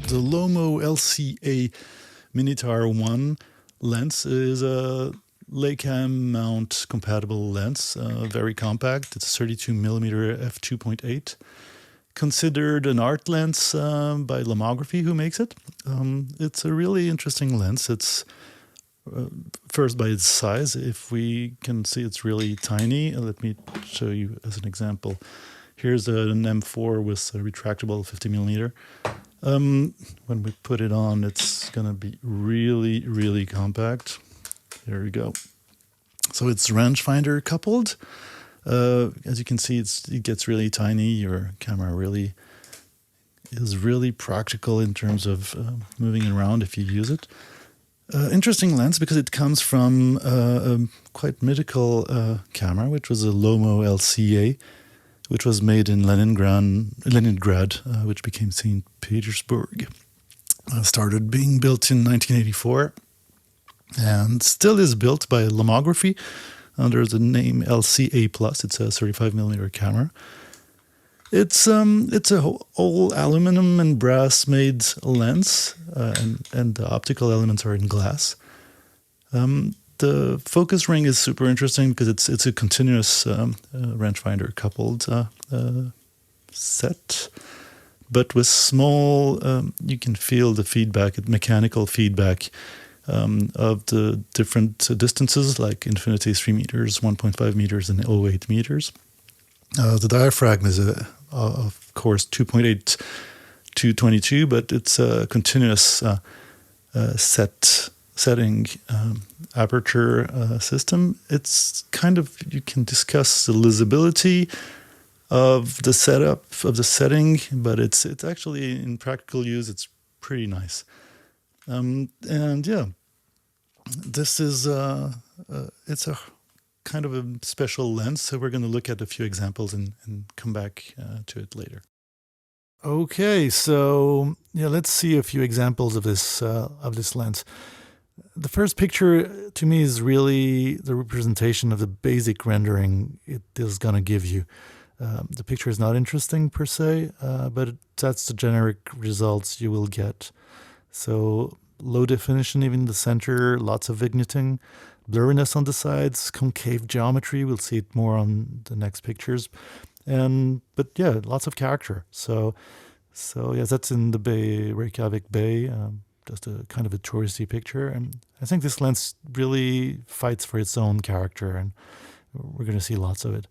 The Lomo LC-A Minitar 1 lens is a Leica M Mount compatible lens, very compact. It's a 32mm f2.8. Considered an art lens by Lomography, who makes it. It's a really interesting lens. It's first by its size. If we can see, it's really tiny. Let me show you as an example. Here's an M4 with a retractable 50mm. When we put it on, it's going to be really, really compact. There we go. So it's rangefinder coupled. As you can see, it gets really tiny. Your camera really is really practical in terms of moving around if you use it. Interesting lens because it comes from a quite mythical camera, which was a Lomo LC-A, which was made in Leningrad, which became St. Petersburg. Started being built in 1984 and still is built by Lomography under the name LC-A+. It's a 35mm camera. It's a all aluminum and brass made lens, and the optical elements are in glass. The focus ring is super interesting because it's a continuous rangefinder coupled set, but with small, you can feel the feedback, mechanical feedback of the different distances, like infinity 3 meters, 1.5 meters, and 0.8 meters. The diaphragm is, of course, 2.8 to 22, but it's a continuous setting aperture system. It's kind of, you can discuss the usability of the setup, of the setting, but it's actually, in practical use, it's pretty nice. And yeah, this is, it's a kind of a special lens, so we're going to look at a few examples and come back to it later. Okay, so yeah, let's see a few examples of this lens. The first picture to me is really the representation of the basic rendering it is going to give you. The picture is not interesting per se, but that's the generic results you will get. So low definition even in the center, lots of vignetting, blurriness on the sides, concave geometry. We'll see it more on the next pictures. But yeah, lots of character. So yeah, that's in the Bay, Reykjavik Bay. Just a kind of a touristy picture. And I think this lens really fights for its own character, and we're going to see lots of it.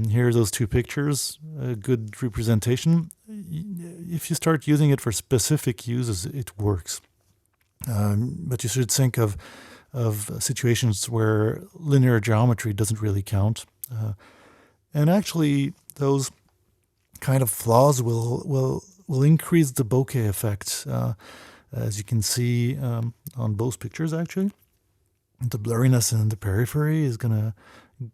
Here are those two pictures, a good representation. If you start using it for specific uses, it works. But you should think of situations where linear geometry doesn't really count. And actually, those kind of flaws will increase the bokeh effect. As you can see on both pictures, actually, the blurriness in the periphery is going to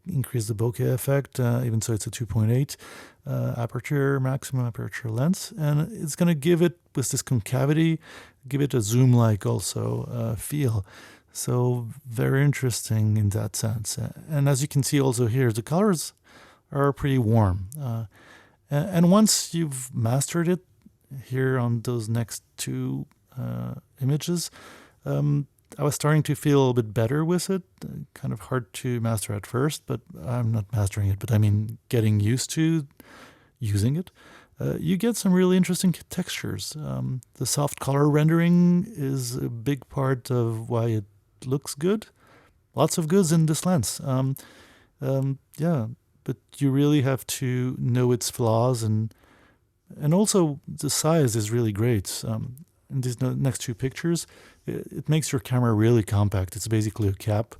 increase the bokeh effect, even so it's a 2.8 aperture, maximum aperture lens. And it's going to give it, with this concavity, give it a zoom-like also feel. So very interesting in that sense. And as you can see also here, the colors are pretty warm. And once you've mastered it, here on those next two images, I was starting to feel a little bit better with it. Kind of hard to master at first, but I'm not mastering it, but I mean getting used to using it. You get some really interesting textures. The soft color rendering is a big part of why it looks good. Lots of goods in this lens. Yeah, but you really have to know its flaws, and also the size is really great. In these next two pictures, it makes your camera really compact. It's basically a cap,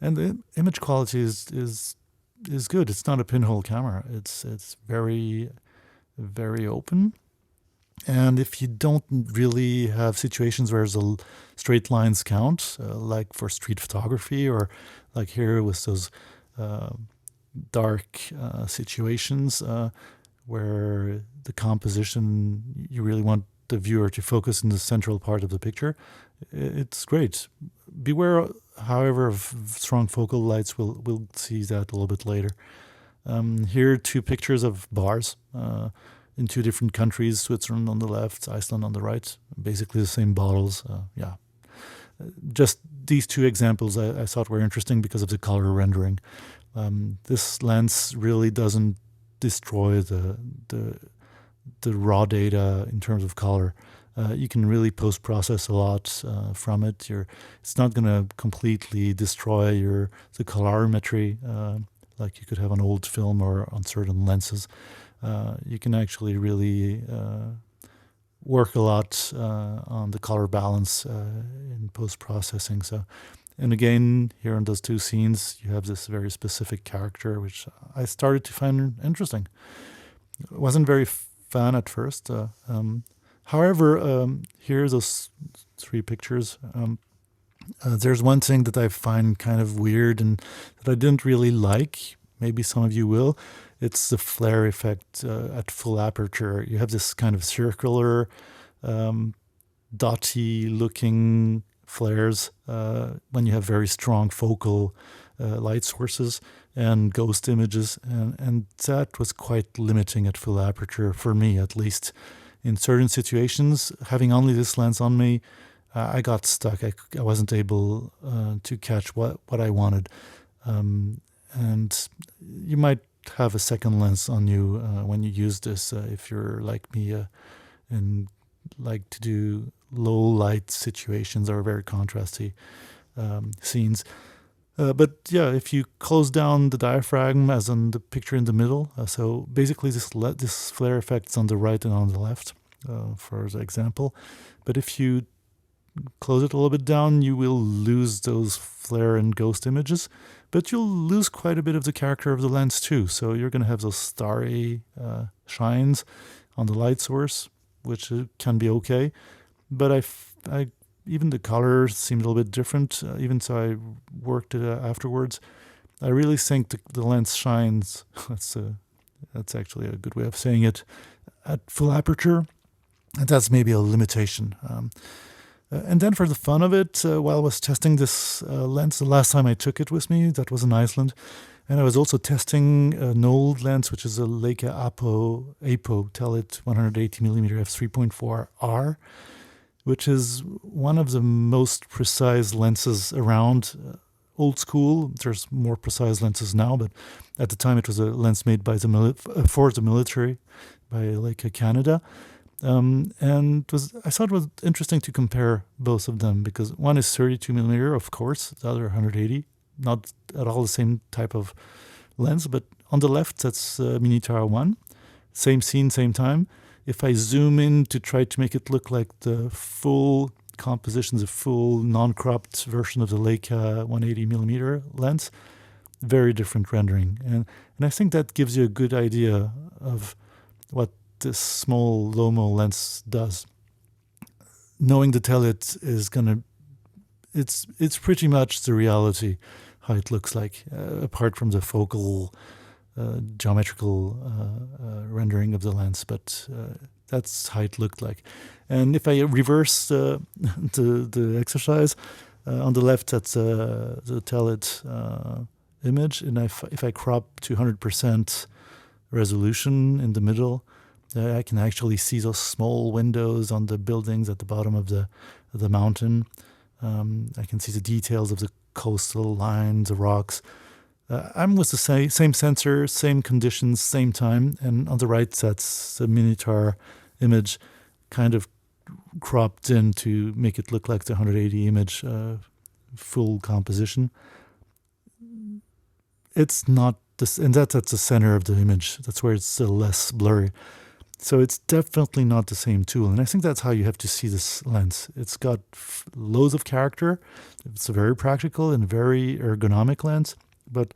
and the image quality is good. It's not a pinhole camera. It's very, very open. And if you don't really have situations where the straight lines count, like for street photography, or like here with those dark situations where the composition, you really want the viewer to focus in the central part of the picture, it's great. Beware, however, of strong focal lights. We'll see that a little bit later. Here are two pictures of bars. in two different countries, Switzerland on the left, Iceland on the right, basically the same bottles. Yeah, just these two examples I thought were interesting because of the color rendering. This lens really doesn't destroy the raw data in terms of color. You can really post-process a lot from it. It's not going to completely destroy the colorimetry like you could have on old film or on certain lenses. You can actually really work a lot on the color balance in post-processing. So, and again, here in those two scenes, you have this very specific character, which I started to find interesting. I wasn't very fan at first. However, here are those three pictures. There's one thing that I find kind of weird and that I didn't really like. Maybe some of you will. It's the flare effect at full aperture. You have this kind of circular, dotty-looking flares when you have very strong focal light sources and ghost images, and that was quite limiting at full aperture, for me at least. In certain situations, having only this lens on me, I got stuck. I wasn't able to catch what I wanted. And you might have a second lens on you when you use this if you're like me and like to do low light situations or very contrasty scenes. But yeah, if you close down the diaphragm as on the picture in the middle, so basically this flare effect is on the right and on the left, for the example. But if you close it a little bit down, you will lose those flare and ghost images, but you'll lose quite a bit of the character of the lens too. So you're going to have those starry shines on the light source, which can be okay. But I even the color seemed a little bit different, even so I worked it afterwards. I really think the lens shines, that's actually a good way of saying it, at full aperture, and that's maybe a limitation. And then for the fun of it, while I was testing this lens, the last time I took it with me, that was in Iceland, and I was also testing an old lens, which is a Leica APO Telit 180mm f3.4R, which is one of the most precise lenses around. Old school. There's more precise lenses now, but at the time it was a lens made by for the military by Leica Canada. And I thought it was interesting to compare both of them because one is 32mm, of course, the other 180. Not at all the same type of lens, but on the left that's Minitar 1. Same scene, same time. If I zoom in to try to make it look like the full composition, the full non-cropped version of the Leica 180mm lens, very different rendering. And I think that gives you a good idea of what this small Lomo lens does. Knowing the Telit is it's pretty much the reality, how it looks like, apart from the focal geometrical rendering of the lens, but that's how it looked like. And if I reverse the exercise, on the left that's the Telit image, and if I crop to 100% resolution in the middle, I can actually see those small windows on the buildings at the bottom of the mountain. I can see the details of the coastal lines, the rocks. I'm with the same sensor, same conditions, same time, and on the right that's the Minitar image kind of cropped in to make it look like the 180 image full composition. It's not this, and that's at the center of the image. That's where it's still less blurry. So it's definitely not the same tool, and I think that's how you have to see this lens. It's got loads of character. It's a very practical and very ergonomic lens, but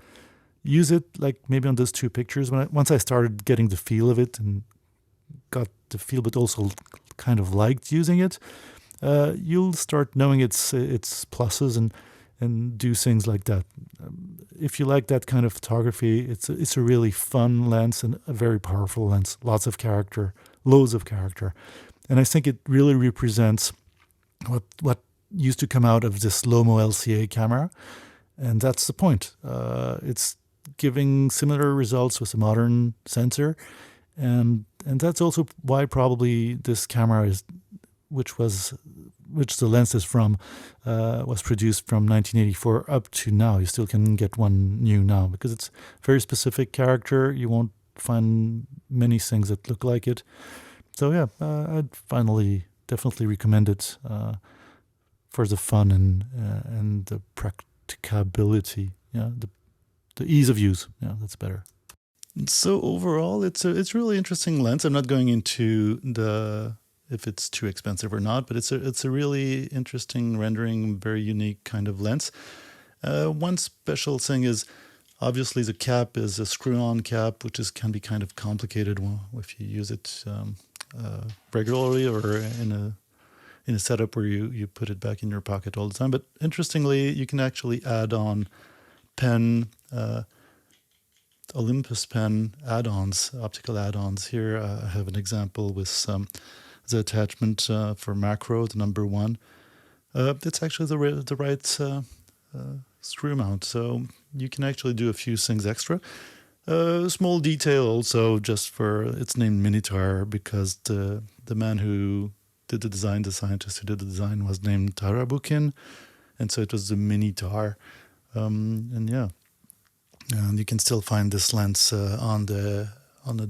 use it like maybe on those two pictures. Once I started getting the feel of it and got the feel, but also kind of liked using it, you'll start knowing its pluses and do things like that. If you like that kind of photography, it's a really fun lens and a very powerful lens. Lots of character, loads of character, and I think it really represents what used to come out of this Lomo LC-A camera, and that's the point. It's giving similar results with a modern sensor, and and that's also why probably this camera is, which the lens is from, was produced from 1984 up to now. You still can get one new now because it's very specific character. You won't find many things that look like it. So yeah, I'd definitely recommend it for the fun and the practicability. Yeah, the ease of use. Yeah, that's better. So overall, it's really interesting lens. I'm not going into if it's too expensive or not, but it's a really interesting rendering, very unique kind of lens. One special thing is obviously the cap is a screw-on cap, which can be kind of complicated if you use it regularly or in a setup where you put it back in your pocket all the time. But interestingly, you can actually add on pen. Olympus pen add-ons, optical add-ons. Here I have an example with the attachment for macro, the number 1. It's actually the right screw mount, so you can actually do a few things extra. Small detail also, just for it's named Minitar because the man who did the design, the scientist who did the design, was named Tarabukin, and so it was the Minitar. And yeah. And you can still find this lens on the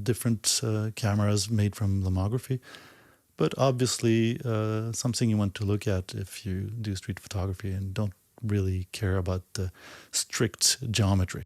different cameras made from Lomography, but obviously something you want to look at if you do street photography and don't really care about the strict geometry.